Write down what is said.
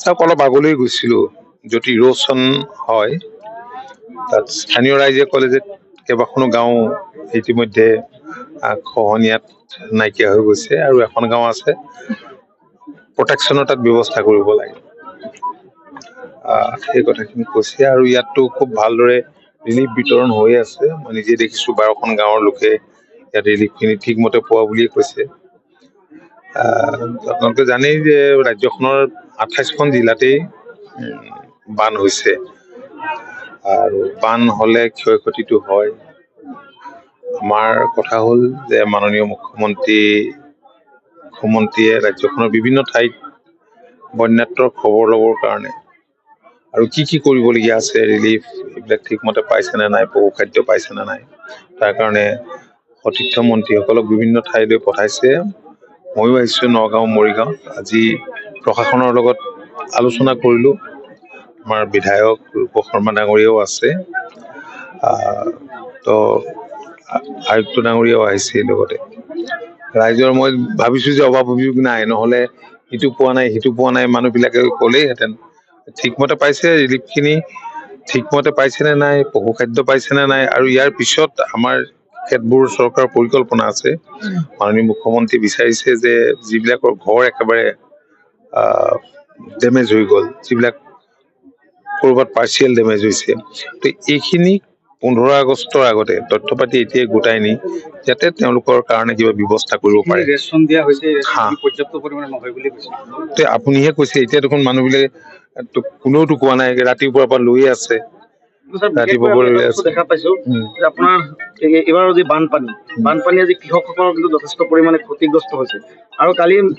চাওক, অলপ আগলৈ গৈছিলো, য'ত ইৰোচন হয়, তাত স্থানীয় ৰাইজে ক'লে যে কেইবাখনো গাঁও ইতিমধ্যে খহনীয়াত নাইকিয়া হৈ গৈছে আৰু এখন গাঁও আছে প্ৰটেকশ্যনৰ তাত ব্যৱস্থা কৰিব লাগে। সেই কথাখিনি কৈছে আৰু ইয়াততো খুব ভালদৰে ৰিলিফ বিতৰণ হৈ আছে। মই নিজে দেখিছো 12খন গাঁৱৰ লোকে ইয়াত ৰিলিফখিনি ঠিকমতে পোৱা বুলিয়ে কৈছে। আপোনালোকে জানেই যে ৰাজ্যখনৰ 28খন জিলাতেই বান হৈছে আৰু বান হলে ক্ষয়ক্ষতিটো হয়। আমাৰ কথা হ'ল যে মাননীয় মুখ্যমন্ত্ৰীয়ে ৰাজ্যখনৰ বিভিন্ন ঠাইত বন্যাত্মৰ খবৰ ল'বৰ কাৰণে আৰু কি কি কৰিবলগীয়া আছে, ৰিলিফ এইবিলাক ঠিকমতে পাইছে নে নাই, পশুখাদ্য পাইছে নে নাই, তাৰ কাৰণে সতীৰ্থ মন্ত্ৰীসকলক বিভিন্ন ঠাইলৈ পঠাইছে। ময়ো আহিছোঁ নগাঁও, মৰিগাঁও। আজি প্ৰশাসনৰ লগত আলোচনা কৰিলোঁ। আমাৰ বিধায়ক ৰূপ শৰ্মা ডাঙৰীয়াও আছে, তো আয়ুক্ত ডাঙৰীয়াও আহিছে লগতে। ৰাইজৰ মই ভাবিছোঁ যে অভাৱ অভিযোগ নাই, নহ'লে ইটো পোৱা নাই সিটো পোৱা নাই মানুহবিলাকে ক'লেইহেঁতেন। ঠিকমতে পাইছে, ৰিলিফখিনি ঠিকমতে পাইছেনে নাই, পশুখাদ্য পাইছেনে নাই, আৰু ইয়াৰ পিছত আমাৰ কেতবোৰ চৰকাৰৰ পৰিকল্পনা আছে। মাননীয় মুখ্যমন্ত্ৰী বিচাৰিছে যে যিবিলাকৰ ঘৰ একেবাৰে ডেমেজ হৈ গ'ল, যিবিলাক ক'ৰবাত পাৰ্চিয়েল ডেমেজ হৈছে, তো এইখিনি 15 আগষ্টৰ আগতে তথ্য পাতি এতিয়াই গোটাই নি যাতে তেওঁলোকৰ কাৰণে কিবা ব্যৱস্থা কৰিব পাৰে। ৰেচন দিয়া হৈছে, পৰ্যাপ্ত পৰিমাণে নহয় বুলি কৈছে। আপুনিহে কৈছে, এতিয়া দেখোন মানুহবিলাকে কোনেওতো কোৱা নাই, ৰাতিপুৱাৰ পৰা লৈয়ে আছে। দেখা পাইছো যে আপোনাৰ এইবাৰ যি বানপানী আজি কৃষকসকলৰ কিন্তু যথেষ্ট পৰিমাণে ক্ষতিগ্ৰস্ত হৈছে আৰু কালি